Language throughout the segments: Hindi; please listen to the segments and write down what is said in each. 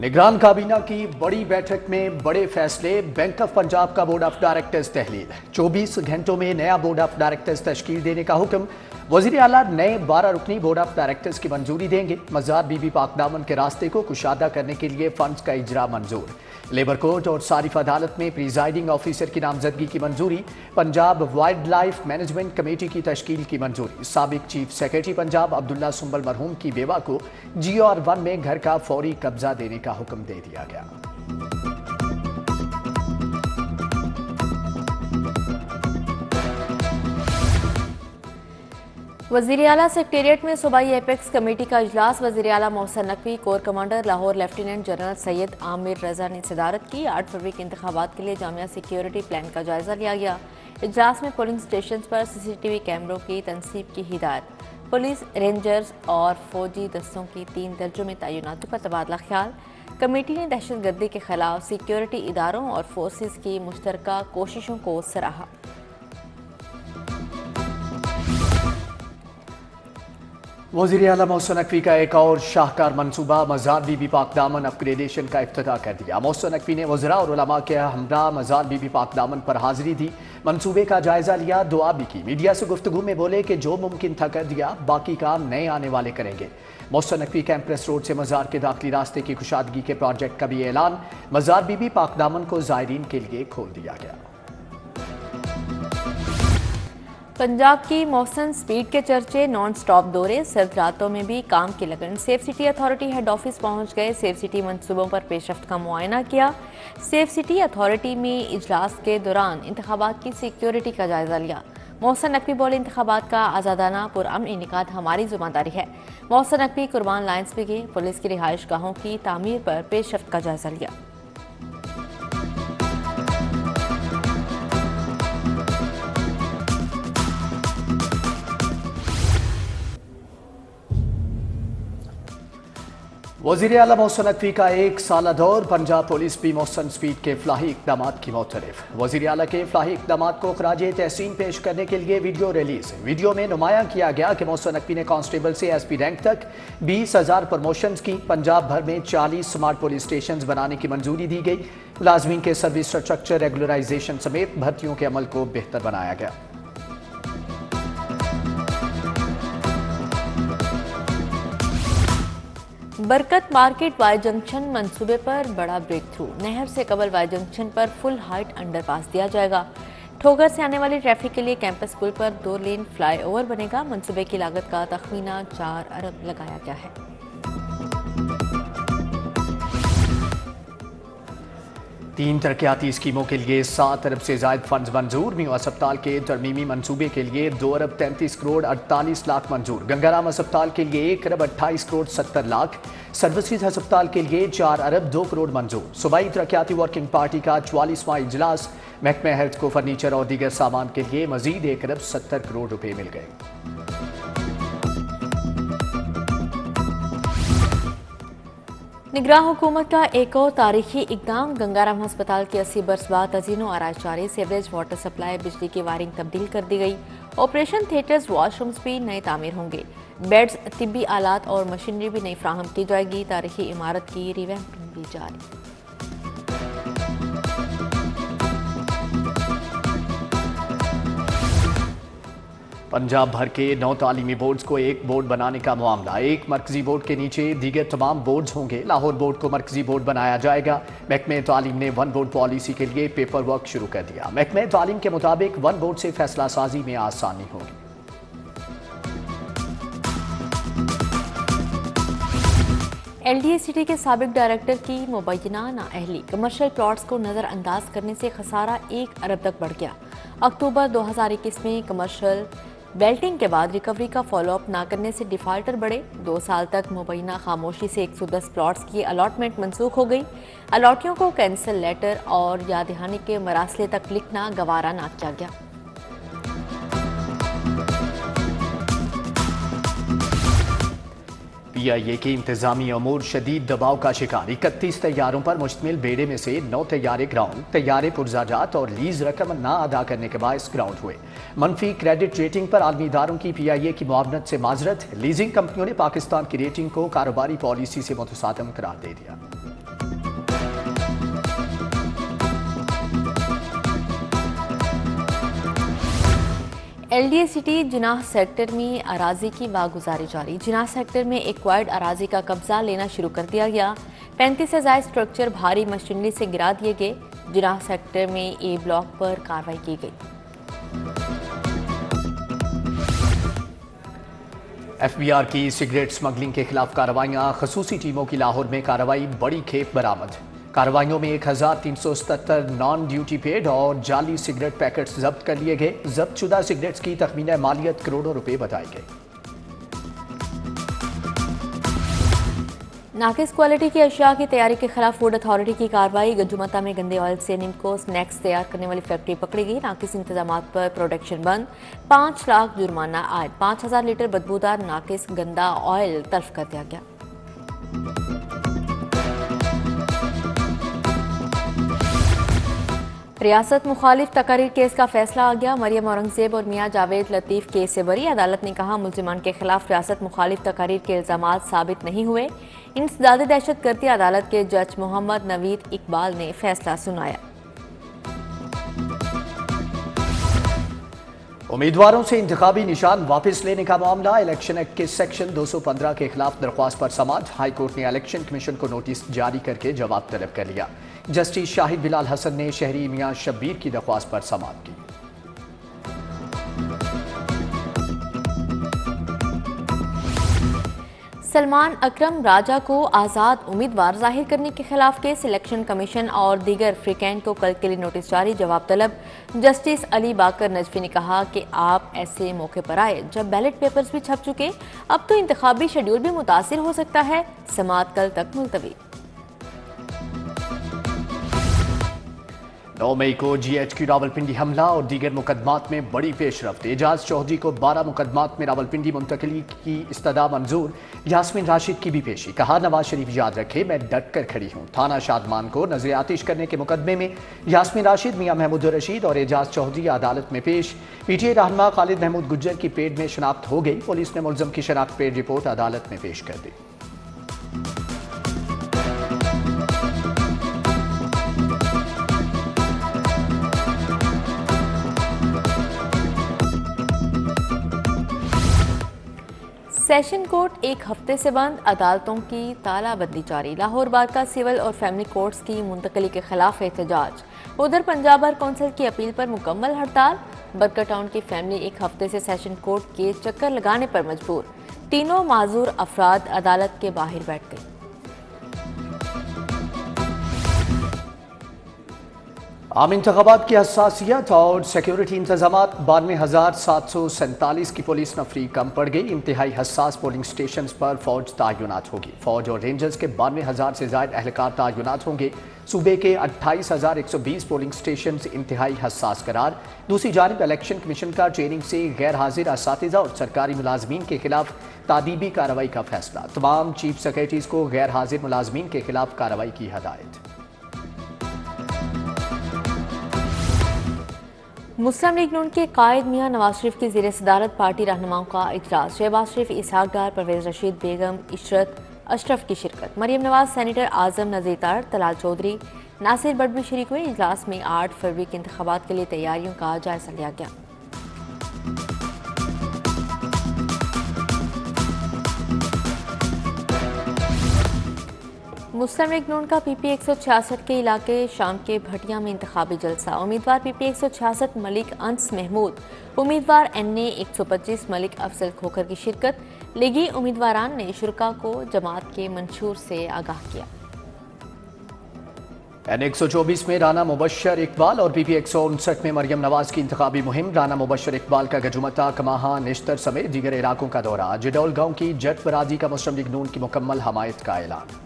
निगरान काबीना की बड़ी बैठक में बड़े फैसले। बैंक ऑफ पंजाब का बोर्ड ऑफ डायरेक्टर्स तहलील। 24 घंटों में नया बोर्ड ऑफ डायरेक्टर्स तश्कील देने का हुक्म। वजीर आला नए 12 रुकनी बोर्ड ऑफ डायरेक्टर्स की मंजूरी देंगे। मज़ार बीबी पाक दामन के रास्ते को कुशादा करने के लिए फंड्स का इजरा मंजूर। लेबर कोर्ट और सारिफ अदालत में प्रिजाइडिंग ऑफिसर की नामजदगी की मंजूरी। Punjab wild life management committee की तश्कील की मंजूरी। साबिक चीफ सेक्रेटरी पंजाब अब्दुल्ला सुंबल मरहूम की बेवा को GR1 में घर का फौरी कब्जा देने का हुक्म दे दिया गया। वज़ीर आला सेक्रेटेरिएट में सूबाई एपेक्स कमेटी का इजलास। वज़ीर आला Mohsin Naqvi, core commander Lahore lieutenant general Syed Amir Raza ने सदारत की। 8 फरवरी के इंतखाबात के लिए जामिया सिक्योरिटी प्लान का जायजा लिया गया। इजलास में पोलिंग स्टेशन पर CCTV कैमरों की तनसीब की हिदायत। पुलिस, रेंजर्स और फौजी दस्तों की 3 दर्जों में तैनाती पर तबादला ख्याल। कमेटी ने दहशतगर्दी के खिलाफ सिक्योरिटी इदारों और फोर्सेस की मुश्तरका कोशिशों को सराहा। वज़ीर आला मोहसिन नकवी का एक और शाहकार मनसूबा। मज़ार बीबी पाक दामन अपग्रेडेशन का इफ्तिताह कर दिया। मोहसिन नकवी ने वज़रा और उलमा के हमरा मज़ार बीबी पाक दामन पर हाजिरी दी। मनसूबे का जायजा लिया, दुआ भी की। मीडिया से गुफ्तगू में बोले कि जो मुमकिन था कर दिया, बाकी काम नए आने वाले करेंगे। मोहसिन नकवी कैंपस रोड से मज़ार के दाखिली रास्ते की कुशादगी के प्रोजेक्ट का भी ऐलान। मज़ार बीबी पाक दामन को ज़ायरीन के लिए खोल दिया गया। पंजाब की मौसम स्पीड के चर्चे, नॉन स्टॉप दौरे, सर्द रातों में भी काम की लगन। Safe city authority head office पहुंच गए। सेफ सिटी मंसूबों पर पेशरफ्त का मुआयना किया। सेफ सिटी अथॉरिटी में इजलास के दौरान इंतखाबात की सिक्योरिटी का जायजा लिया। मोहसिन नकवी बोले, इंतखाबात का आज़ादाना पुरअमन इनेकाद हमारी जिम्मेदारी है। मोहसिन नकवी कुर्बान लाइन्स पे गए। पुलिस की रिहाइश गाहों की तामीर पर पेशरफ्त का जायजा लिया। वज़ीर आला मोहसिन नकवी का 1 साला दौर। पंजाब पुलिस भी मोहसिन स्पीड के फलाही इक़दाम की मोतरफ। वज़ीर आला के फलाही इक़दाम को खराजे तहसीन पेश करने के लिए वीडियो रिलीज। वीडियो में नुमाया किया गया कि मोहसिन नकवी ने कांस्टेबल से SP रैंक तक 20,000 प्रमोशन की। पंजाब भर में 40 स्मार्ट पुलिस स्टेशन बनाने की मंजूरी दी गई। मुलाजमीन के सर्विस स्ट्रक्चर रेगुलराइजेशन समेत भर्तियों के अमल को बेहतर बनाया गया। बरकत मार्केट वाई जंक्शन मंसूबे पर बड़ा ब्रेक थ्रू। नहर से कबल वाई जंक्शन पर फुल हाइट अंडरपास दिया जाएगा। ठोकर से आने वाली ट्रैफिक के लिए कैंपस पुल पर 2 लेन फ्लाईओवर बनेगा। मंसूबे की लागत का तखमीना 4 अरब लगाया गया है। 3 तरक्याती स्कीमों के लिए 7 अरब से ज्यादा फंड मंजूर। मीवा अस्पताल के तरमीमी मंसूबे के लिए 2 अरब 33 करोड़ 48 लाख मंजूर। गंगाराम अस्पताल के लिए 1 अरब 28 करोड़ 70 लाख। सर्विसेज अस्पताल के लिए 4 अरब 2 करोड़ मंजूर। सूबाई तरक्याती वर्किंग पार्टी का 44वां इजलास। महकमे हेल्थ को फर्नीचर और दीगर सामान के लिए मजीद 1 अरब 70 करोड़ रुपए मिल गए। निगरान हुकूमत का एक और तारीखी इकदाम। गंगाराम अस्पताल की 80 बरस बाद तजीनो आराइश जारी। सीवरेज वाटर सप्लाई बिजली की वायरिंग तब्दील कर दी गई। ऑपरेशन थिएटर्स वॉशरूम्स भी नए तामीर होंगे। बेड्स, तिब्बी आलात और मशीनरी भी नई फ्राहम की जाएगी। तारीखी इमारत की रिवैम्पिंग भी जारी। पंजाब भर के 9 तालीमी बोर्ड्स को एक बोर्ड बनाने का मामला। एक मरकजी बोर्ड के नीचे दीगर तमाम बोर्ड्स होंगे। लाहौर बोर्ड को मरकजी बोर्ड बनाया जाएगा। महकमे तालीम ने 1 बोर्ड पॉलिसी के लिए पेपर वर्क शुरू कर दिया। महकमे तालीम के मुताबिक 1 बोर्ड से फैसला साजी में आसानी होगी। LDA सिटी के साबिक डायरेक्टर की मुबैना नाअहली। कमर्शियल प्लॉट्स को नज़रअंदाज करने से खसारा 1 अरब तक बढ़ गया। अक्टूबर 2021 में कमर्शियल बेल्टिंग के बाद रिकवरी का फॉलोअप ना करने से डिफाल्टर बढ़े। 2 साल तक मुबैना खामोशी से 110 प्लॉट्स की अलॉटमेंट मनसूख हो गई। अलॉटियों को कैंसिल लेटर और याद दहानी के मरासले तक लिखना गवारा ना किया गया। PIA के इंतजामी अमूर शदीद दबाव का शिकार। 31 तैयारों पर मुश्तमिल बेड़े में से 9 तैयारे ग्राउंड, तैयारे पुरजाजात और लीज रकम ना अदा करने के बायस ग्राउंड हुए। मनफी क्रेडिट रेटिंग पर आलमी इदारों की PIA की मुआवनत से माजरत। लीजिंग कंपनियों ने पाकिस्तान की रेटिंग को कारोबारी पॉलिसी से मुतसादम करार दे दिया। LDA सिटी जिनाह सेक्टर में अराजी की वागुजारी जारी। जिनाह सेक्टर में एक्वायर्ड अराजी का कब्जा लेना शुरू कर दिया गया। 35 से ज्यादा स्ट्रक्चर भारी मशीनरी से गिरा दिए गए। जिनाह सेक्टर में ए ब्लॉक पर कार्रवाई की गई। FBR की सिगरेट स्मगलिंग के खिलाफ कार्रवाइयां। खसूसी टीमों की लाहौर में कार्रवाई, बड़ी खेप बरामद। कार्रवाइयों में 1377 नॉन ड्यूटी पेड और जाली सिगरेट पैकेट्स जब्त कर लिए गए। जब्त शुदा सिगरेट्स की तखमीना मालियत करोड़ों रुपए बताई गई। नाकिस क्वालिटी की अशिया की तैयारी के खिलाफ फूड अथॉरिटी की कार्रवाई। गंजुमता में गंदे ऑयल से निम्को स्नैक्स तैयार करने वाली फैक्ट्री पकड़ी गई। नाकिस इंतजाम पर प्रोडक्शन बंद। 5 लाख जुर्माना आयद। 5000 लीटर बदबूदार नाकिस गंदा ऑयल तल्फ कर दिया गया। रियासत मुखालिफ तकारीर केस का फैसला आ गया। मरियम औरंगजेब और मियां जावेद लतीफ केस से बरी। अदालत ने कहा मुल्जिमान के खिलाफ रियासत मुखालिफ तकारीर के इल्जामात साबित नहीं हुए। इंसदाद दहशतगर्दी अदालत के जज मोहम्मद नवीद इकबाल ने फैसला सुनाया। उम्मीदवारों से इंतखाबी निशान वापस लेने का मामला। इलेक्शन एक्ट के सेक्शन 215 के खिलाफ दरख्वास्त पर समाअत। हाई कोर्ट ने इलेक्शन कमीशन को नोटिस जारी करके जवाब तलब कर लिया। जस्टिस शाहिद बिलाल हसन ने शहरी मियां शब्बीर की दरख्वास्त पर समाअत की। सलमान अकरम राजा को आज़ाद उम्मीदवार जाहिर करने के खिलाफ केस। इलेक्शन कमीशन और दीगर फ्रीकैन को कल के लिए नोटिस जारी। जवाब तलब। जस्टिस अली बाकर नजफी ने कहा कि आप ऐसे मौके पर आए जब बैलेट पेपर्स भी छप चुके। अब तो इंतखाबी शेड्यूल भी मुतासिर हो सकता है। समाअत कल तक मुलतवी। 9 मई को GHQ रावलपिंडी हमला और दीगर मुकदमात में बड़ी पेशरफ्त। एजाज चौधरी को 12 मुकदमात में रावलपिंडी मुंतकली की इस्तदा मंजूर। यास्मीन राशिद की भी पेशी। कहा नवाज शरीफ याद रखे मैं डट कर खड़ी हूँ। थाना शादमान को नजर आतिश करने के मुकदमे में यास्मीन राशिद, मियां महमूद रशीद और एजाज चौधरी अदालत में पेश। PTA रहनुमा खालिद महमूद गुज्जर की पेड में शनाख्त हो गई। पुलिस ने मुलजम की शनाख्त पेड रिपोर्ट अदालत में पेश कर दी। सेशन कोर्ट एक हफ्ते से बंद। अदालतों की तालाबंदी जारी। लाहौर बार का सिविल और फैमिली कोर्ट्स की मुंतकली के खिलाफ एहतजाज। उधर पंजाब बार कौंसिल की अपील पर मुकम्मल हड़ताल। बरकर टाउन की फैमिली एक हफ्ते से सेशन कोर्ट के चक्कर लगाने पर मजबूर। तीनों माजूर अफराद अदालत के बाहर बैठ गए। आम इंतखाबात की हसासियत और सिक्योरिटी इंतजाम। 92,747 की पुलिस नफरी कम पड़ गई। इंतहाई हसास पोलिंग स्टेशन पर फौज तैनात होगी। फौज और रेंजर्स के 92,000 से ज्यादा एहलकार तैनात होंगे। सूबे के 28,120 पोलिंग स्टेशन इंतहाई हसास करार। दूसरी जानिब इलेक्शन कमीशन का ट्रेनिंग से गैर हाजिर असातिज़ा और सरकारी मुलाजमीन के खिलाफ तादीबी कार्रवाई का फैसला। तमाम चीफ सेक्रेटरीज को गैर हाजिर मुलाजमीन के खिलाफ कार्रवाई की हदायत। मुस्लिम लीग नून के कायद मियां नवाज शरीफ की ज़ेर सदारत पार्टी रहनुमाओं का इजलास। शहबाज शरीफ, इसहाक डार, परवेज रशीद, बेगम इशरत अशरफ की शिरकत। मरियम नवाज, सेनेटर आजम नज़ीर तार, तलाल चौधरी, नासिर भट्ट भी शरीक हुए। इजलास में 8 फरवरी के इंतखाबात के लिए तैयारियों का जायजा लिया गया। मुस्लिम लीग नून का PP 166 के इलाके शाम के भटिया में इंतखाबी जलसा। उम्मीदवार PP 166 मलिक अंस महमूद, उम्मीदवार NA 125 मलिक अफजल खोखर की शिरकत। लीगी उम्मीदवारान ने शुरका को जमात के मंशूर से आगाह किया। NA 124 में राना मुबशर इकबाल और PP 159 में मरियम नवाज की इंतखाबी मुहिम। राना मुबशर इकबाल का गजुमता, कमाहा, निश्तर समेत दीगर इलाकों का दौरा। जिडौल गांव की जट बरादरी का मुस्लिम लीग नून की मुकम्मल हमायत का ऐलान।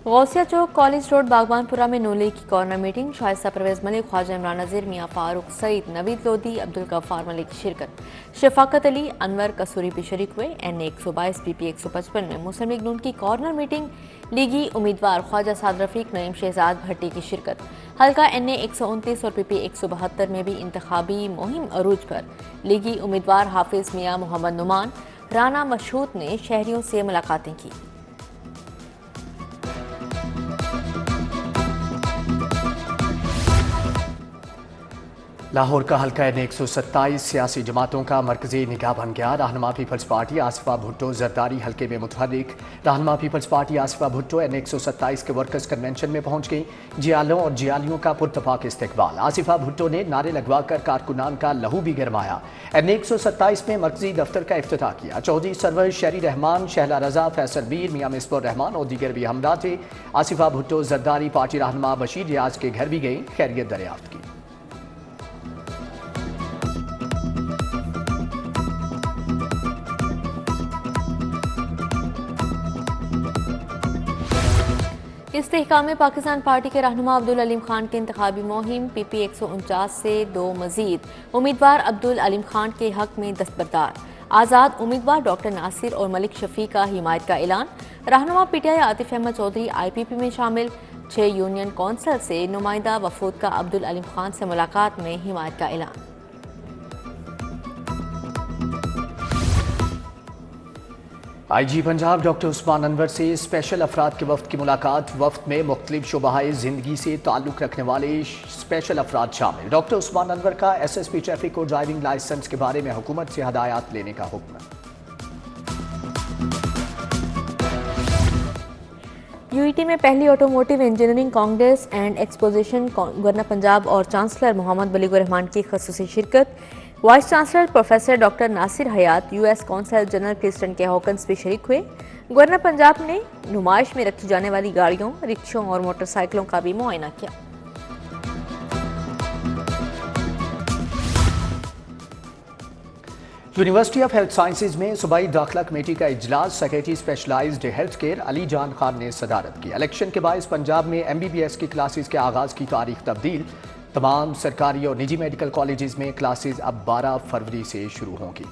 गौसिया चौक, कॉलेज रोड, बागबानपुरा में नून लीग की कॉर्नर मीटिंग। शाइस्ता परवेज मलिक, ख्वाजा इमरान नज़ीर, मियां फारूक सईद, नवीद लोधी, अब्दुल गफ्फार मलिक की शिरकत। शफाकत अली, अनवर कसूरी भी शरीक हुए। NA 122 PP 155 में मुस्लिम लीग नून की कॉर्नर मीटिंग। लीगी उम्मीदवार ख्वाजा साद रफीक, नईम शहजाद भट्टी की शिरकत। हल्का NA 129 और PP 172 में भी इंतखाबी मुहिम अरूज पर। लीगी उम्मीदवार हाफिज मियां मोहम्मद नुमान, राना मशहूद ने शहरियों से मुलाकातें की। लाहौर का हल्का N127 सियासी जमातों का मरकजी निगाह बन गया। रहनुमा पीपल्स पार्टी आसिफा भुट्टो जरदारी हल्के में मुतहर्रिक। रहनुमा peoples party Asifa Bhutto N127 के वर्कर्स कन्वेंशन में पहुंच गई। जियालों और जियालियों का पुरतफाक इस्तकबाल। आसिफा भुट्टो ने नारे लगवाकर कारकुनान का लहू भी गरमाया। N127 में मरकजी दफ्तर का इफ्तिताह किया। चौधरी सरवर, शहरी रहमान, शहला रजा, फैसल मीर, मियां मिसबुर रहमान और दीगर भी हमरा थे। आसिफा भुट्टो जरदारी पार्टी रहनुमा बशीर रियाज के घर भी गई, खैरियत दरियाफ्त की। इस्तेहकाम पाकिस्तान पार्टी के रहनुमा अब्दुल अलीम खान की इंतखाबी मुहिम PP 149 से 2 मजीद उम्मीदवार अब्दुल अलीम खान के हक में दस्तबरदार। आज़ाद उम्मीदवार डॉक्टर नासिर और मलिक शफी का हिमायत का ऐलान। रहनुमा PTI आतिफ अहमद चौधरी IPP में शामिल। 6 यूनियन कौंसिल से नुमाइंदा वफूद का अब्दुल अलीम खान से मुलाकात में हिमायत का ऐलान। IG पंजाब डॉक्टर उस्मान अनवर से स्पेशल अफराद के वफ्द की मुलाकात। वफ्द में मुख्तलिफ शुबाए ज़िंदगी से ताल्लुक़ रखने वाले स्पेशल अफराद शामिल। डॉक्टर उस्मान अनवर का SSP ट्रैफिक और ड्राइविंग लाइसेंस के बारे में हुकूमत से हदायत लेने का हुक्म। UET में पहली automotive engineering congress and exposition governor Punjab और चांसलर मोहम्मद बलीगुर रहमान की खसूसी शिरकत। Vice chancellor professor doctor Nasir Hayat, US consul general Kristin K Hawkins भी शरीक हुए। गवर्नर पंजाब ने नुमाइश में रखी जाने वाली गाड़ियों, रिक्शों और मोटरसाइकिलों का भी मुआयना किया। यूनिवर्सिटी ऑफ हेल्थ साइंसेज में सूबाई दाखिला कमेटी का इजलास secretary specialized health care Ali Jan Khan ने सदारत की। इलेक्शन के बायस पंजाब में MBBS की क्लासेस के आगाज की तारीख तब्दील। तमाम सरकारी और निजी मेडिकल कॉलेजेस में क्लासेस अब 12 फरवरी से शुरू होंगी।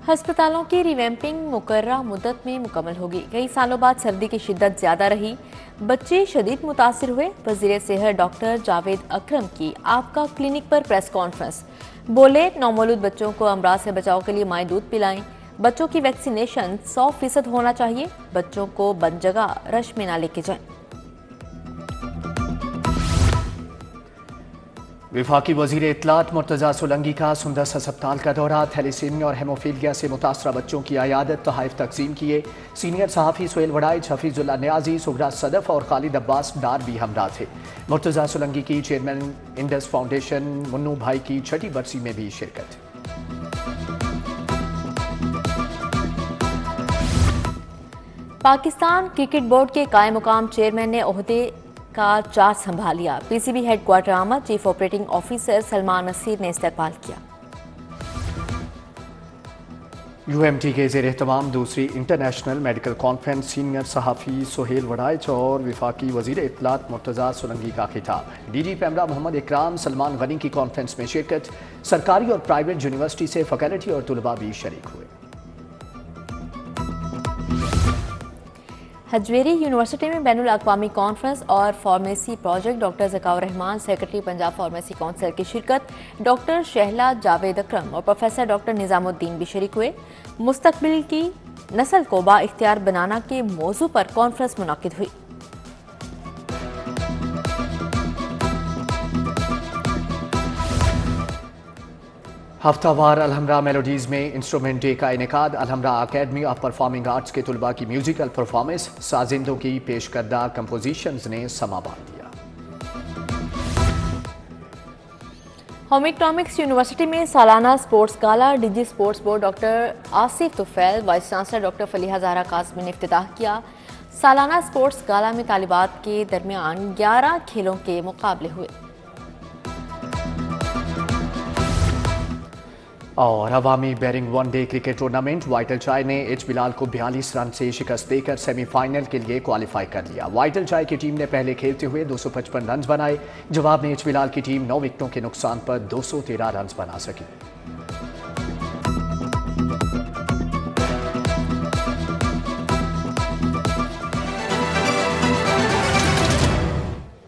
हस्पतालों की रिवैम्पिंग मुकर्ररा मुद्दत में मुकम्मल होगी। कई सालों बाद सर्दी की शिद्दत ज्यादा रही, बच्चे शदीद मुतासिर हुए। वजीर सेहत डॉक्टर जावेद अकरम की आपका क्लिनिक पर प्रेस कॉन्फ्रेंस। बोले, नौमौलूद बच्चों को अमराज से बचाव के लिए माई दूध पिलाएं। बच्चों की वैक्सीनेशन 100% होना चाहिए। बच्चों को बंद जगह रश में ना लेके जाएं। वफाकी वजीर इत्तलात मुर्तजा सोलंकी का सुंदस अस्पताल का दौरा। थैलेसीमिया और हेमोफीलिया से मुतासरा बच्चों की अयादत, तोहफ़ तकसीम किए। सीनियर सहाफ़ी सुहेल वड़ाइच, हफीजुल्लाह नियाजी, सुगरा सदफ और खालिद अब्बास डार भी हमरा थे। मुर्तजा सोलंकी की चेयरमैन इंडस फाउंडेशन मुन्नू भाई की 6ठी बरसी में भी शिरकत। पाकिस्तान क्रिकेट बोर्ड के कायम मुकाम चेयरमैन ने ओहदे का चार्ज संभाल लिया। PCB हेडक्वार्टर आमद। Chief operating officer Salman Nasir ने इस्तकबाल किया। UMT के ज़ेर एहतमाम दूसरी इंटरनेशनल मेडिकल कॉन्फ्रेंस। सीनियर सहाफ़ी सुहेल वड़ाइच और वफाकी वजीर इत्तलात मुर्तजा सोलंकी का खिताब। DG पैमरा मोहम्मद इकराम सलमान गनी की कॉन्फ्रेंस में शिरकत। सरकारी और प्राइवेट यूनिवर्सिटी से फैकल्टी और तुलबा भी शरीक हुए। हजवेरी यूनिवर्सिटी में बैनुल अक़वामी कॉन्फ्रेंस और pharmacy project. Doctor Zakaur Rahman, secretary Punjab pharmacy council की शिरकत। डॉक्टर शहला, जावेद अकरम और प्रोफेसर डॉक्टर निज़ामुद्दीन भी शरीक हुए। मुस्तकबिल की नस्ल को बाइख्तियार बनाना के मौजू पर कॉन्फ्रेंस मुनाकिद हुई। हफ्तावार अलहमरा मेलोडीज़ में इंस्ट्रूमेंट डे का इनेकाद। Alhamra academy of performing arts के तुलबा की म्यूजिकल परफॉर्मेंस। साजिंदों की पेश करदा कंपोजिशंस ने समा बांध दिया। होम इकनॉमिक्स यूनिवर्सिटी में सालाना sports gala. DG sports board doctor Asif Tufail, vice chancellor doctor Faliha Zahra Kazmi ने इफ्तिताह किया। सालाना स्पोर्ट्स गाला में तालिबात के दरमियान 11 खेलों के मुकाबले हुए। और अवामी बैरिंग वनडे क्रिकेट टूर्नामेंट। वाइटल चाय ने H बिलाल को 42 रन से शिकस्त देकर सेमीफाइनल के लिए क्वालिफाई कर लिया। वाइटल चाय की टीम ने पहले खेलते हुए 255 रन बनाए। जवाब में H बिलाल की टीम 9 विकेटों के नुकसान पर 213 रन बना सकी।